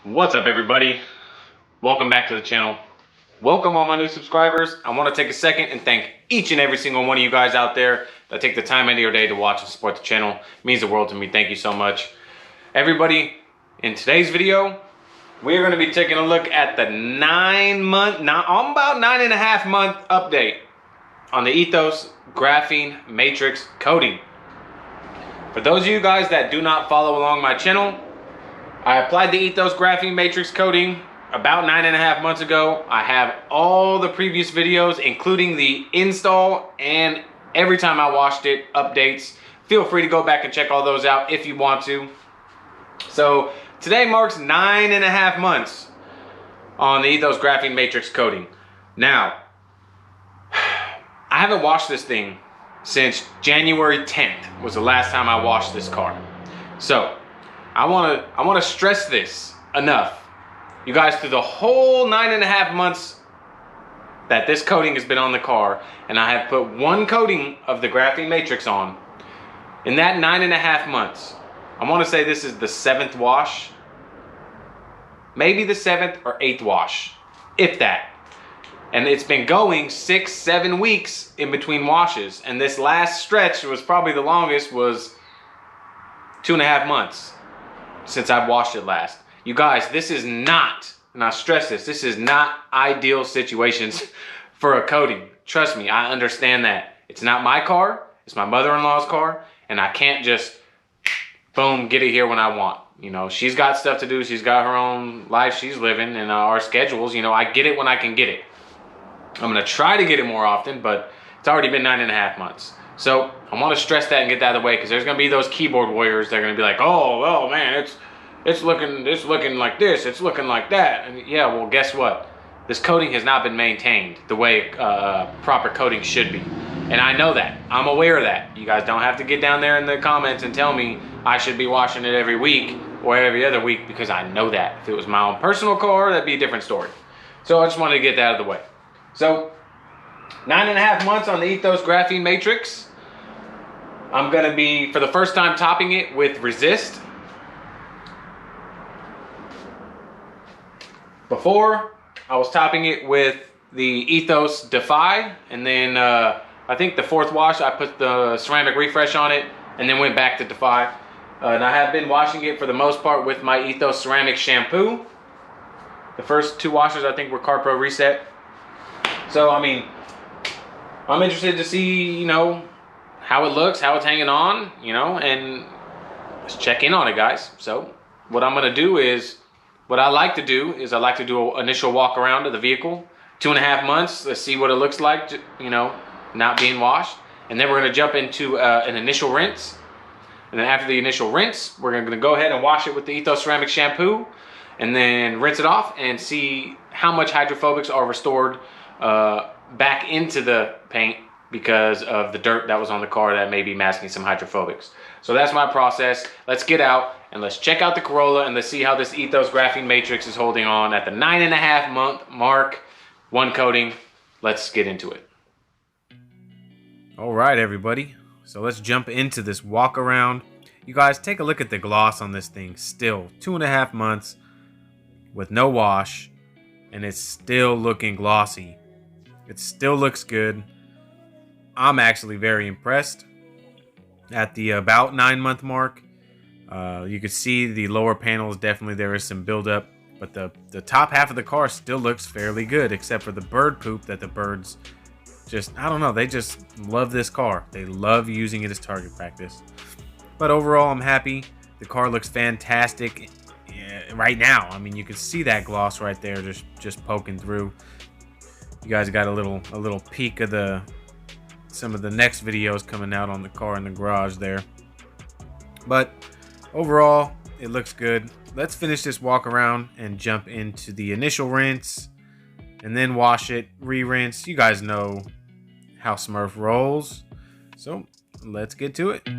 What's up, everybody? Welcome back to the channel. Welcome all my new subscribers. I want to take a second and thank each and every single one of you guys out there that take the time out of your day to watch and support the channel. It means the world to me. Thank you so much. Everybody, in today's video, we're going to be taking a look at the about 9.5 month update on the Ethos Graphene Matrix Coating. For those of you guys that do not follow along my channel, I applied the Ethos Graphene Matrix Coating about 9.5 months ago. I have all the previous videos, including the install and every time I washed it, updates. Feel free to go back and check all those out if you want to. So today marks 9.5 months on the Ethos Graphene Matrix Coating. Now, I haven't washed this thing since January 10th was the last time I washed this car. So I want to stress this enough. You guys, through the whole 9.5 months that this coating has been on the car, and I have put one coating of the graphene matrix on, in that 9.5 months, I want to say this is the 7th wash, maybe the 7th or 8th wash, if that. And it's been going 6-7 weeks in between washes, and this last stretch was probably the longest, was 2.5 months since I've washed it last. You guys, this is not, and I stress this is not ideal situations for a coating. Trust me, I understand that. It's not my car, it's my mother-in-law's car, and I can't just, boom, get it here when I want. You know, she's got stuff to do, she's got her own life she's living, and our schedules, you know, I get it when I can get it. I'm gonna try to get it more often, but it's already been 9.5 months. So I want to stress that and get that out of the way, because there's going to be those keyboard warriors that are going to be like, oh, well, man, it's looking like this, it's looking like that. And yeah, well, guess what? This coating has not been maintained the way proper coating should be. And I know that. I'm aware of that. You guys don't have to get down there in the comments and tell me I should be washing it every week or every other week, because I know that. If it was my own personal car, that'd be a different story. So I just wanted to get that out of the way. So 9.5 months on the Ethos Graphene Matrix. I'm going to be, for the first time, topping it with Resist. Before, I was topping it with the Ethos Defy, and then I think the 4th wash, I put the ceramic refresh on it, and then went back to Defy. And I have been washing it for the most part with my Ethos ceramic shampoo. The first 2 washes, I think, were CarPro Reset. So, I mean, I'm interested to see, you know, how it looks, how it's hanging on, you know, and let's check in on it, guys. So what I'm going to do is, what I like to do an initial walk around of the vehicle, 2.5 months. Let's see what it looks like, you know, not being washed. And then we're going to jump into an initial rinse. And then after the initial rinse, we're going to go ahead and wash it with the Ethos ceramic shampoo, and then rinse it off and see how much hydrophobics are restored back into the paint, because of the dirt that was on the car that may be masking some hydrophobics. So that's my process. Let's get out and let's check out the Corolla, and let's see how this Ethos Graphene Matrix is holding on at the 9.5 month mark. One coating. Let's get into it. All right, everybody. So let's jump into this walk around. You guys, take a look at the gloss on this thing. Still 2.5 months with no wash, and it's still looking glossy. It still looks good. I'm actually very impressed. At the about 9 month mark, you can see the lower panels, definitely there is some buildup, but the top half of the car still looks fairly good, except for the bird poop that the birds just, I don't know, they just love this car. They love using it as target practice. But overall, I'm happy. The car looks fantastic right now. I mean, you can see that gloss right there just poking through. You guys got a little peek of some of the next videos coming out on the car in the garage there. But overall, it looks good. Let's finish this walk around and jump into the initial rinse, and then wash it, re-rinse. You guys know how Smurf rolls. So let's get to it.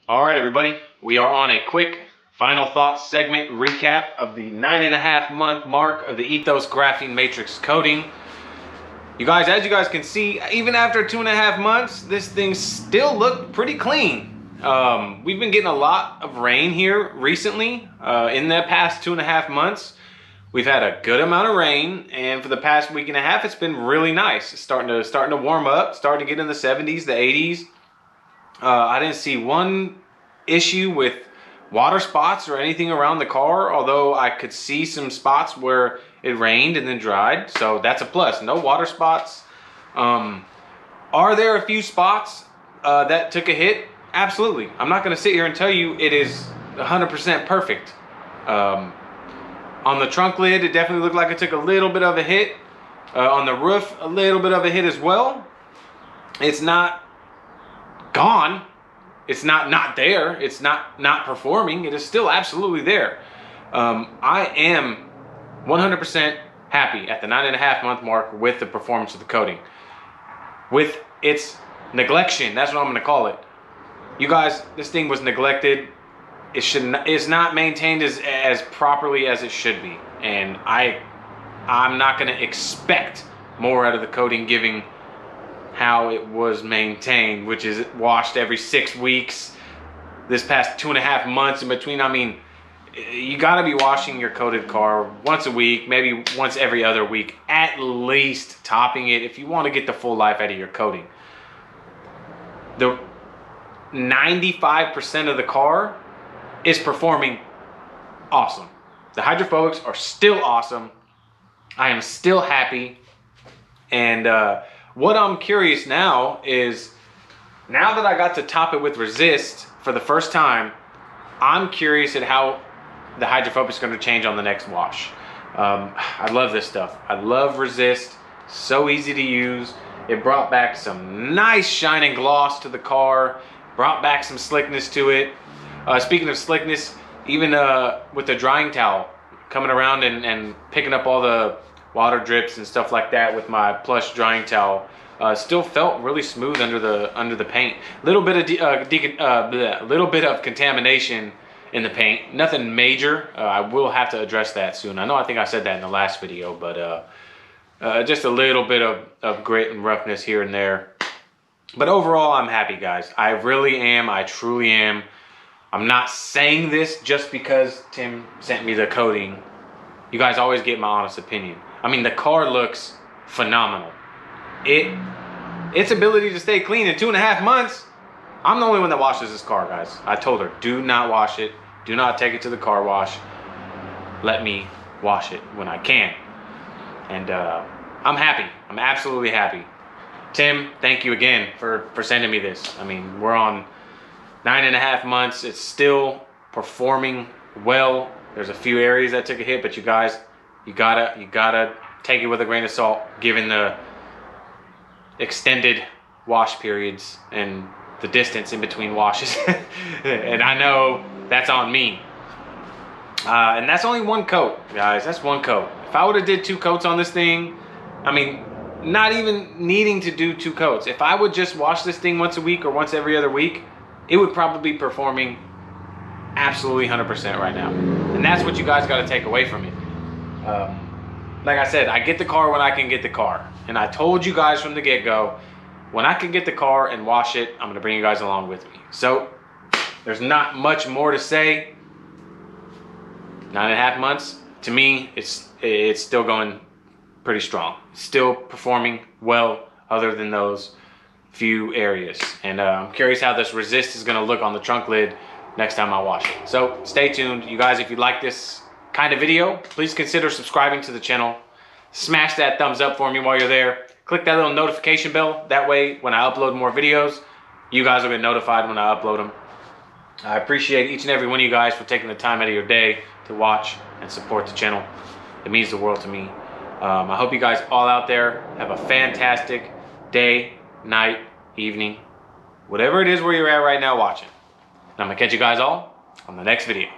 All right, everybody, we are on a quick final thoughts segment recap of the 9.5-month mark of the Ethos Graphene Matrix Coating. You guys, as you guys can see, even after 2.5 months, this thing still looked pretty clean. We've been getting a lot of rain here recently. In the past 2.5 months, we've had a good amount of rain, and for the past week and a half, it's been really nice. It's starting to warm up, starting to get in the 70s, the 80s. I didn't see one issue with water spots or anything around the car, although I could see some spots where it rained and then dried, so that's a plus. No water spots. Are there a few spots that took a hit? Absolutely. I'm not going to sit here and tell you it is 100% perfect. On the trunk lid, it definitely looked like it took a little bit of a hit. On the roof, a little bit of a hit as well. It's not gone. It's not there. It's not performing. It is still absolutely there. I am 100% happy at the 9.5-month mark with the performance of the coating. With its neglection, that's what I'm going to call it. You guys, this thing was neglected. It's not maintained as properly as it should be, and I'm not going to expect more out of the coating, given how it was maintained, which is washed every 6 weeks. This past 2.5 months in between, I mean, you got to be washing your coated car once a week, maybe once every other week, at least topping it if you want to get the full life out of your coating. The 95% of the car is performing awesome. The hydrophobics are still awesome. I am still happy. And what I'm curious now is, now that I got to top it with resist for the first time, I'm curious at how the hydrophobic is going to change on the next wash. I love this stuff. I love resist. So easy to use. It brought back some nice shine and gloss to the car. Brought back some slickness to it. Speaking of slickness, even with the drying towel, coming around and picking up all the water drips and stuff like that with my plush drying towel, still felt really smooth under the paint. Little bit of contamination in the paint. Nothing major. I will have to address that soon. I think I said that in the last video, but just a little bit of grit and roughness here and there. But overall, I'm happy, guys. I really am. I truly am. I'm not saying this just because Tim sent me the coating. You guys always get my honest opinion. I mean, the car looks phenomenal. Its ability to stay clean in 2.5 months. I'm the only one that washes this car, guys. I told her, do not wash it. Do not take it to the car wash. Let me wash it when I can. And I'm happy. I'm absolutely happy. Tim, thank you again for sending me this. I mean, we're on 9.5 months. It's still performing well. There's a few areas that took a hit, but you guys, you gotta take it with a grain of salt, given the extended wash periods and the distance in between washes. And I know that's on me. And that's only one coat, guys. That's one coat. If I would have did 2 coats on this thing, I mean, not even needing to do 2 coats. If I would just wash this thing once a week or once every other week, it would probably be performing absolutely 100% right now. And that's what you guys got to take away from it. Like I said, I get the car when I can get the car. And I told you guys from the get-go, when I can get the car and wash it, I'm going to bring you guys along with me. So there's not much more to say. 9.5 months, to me, it's still going pretty strong. Still performing well, other than those few areas. And I'm curious how this resist is going to look on the trunk lid next time I wash it. So stay tuned. You guys, if you like this kind of video, please consider subscribing to the channel. Smash that thumbs up for me while you're there. Click that little notification bell. That way, when I upload more videos, you guys will get notified when I upload them. I appreciate each and every one of you guys for taking the time out of your day to watch and support the channel. It means the world to me. I hope you guys all out there have a fantastic day, night, evening, whatever it is where you're at right now watching. And I'm going to catch you guys all on the next video.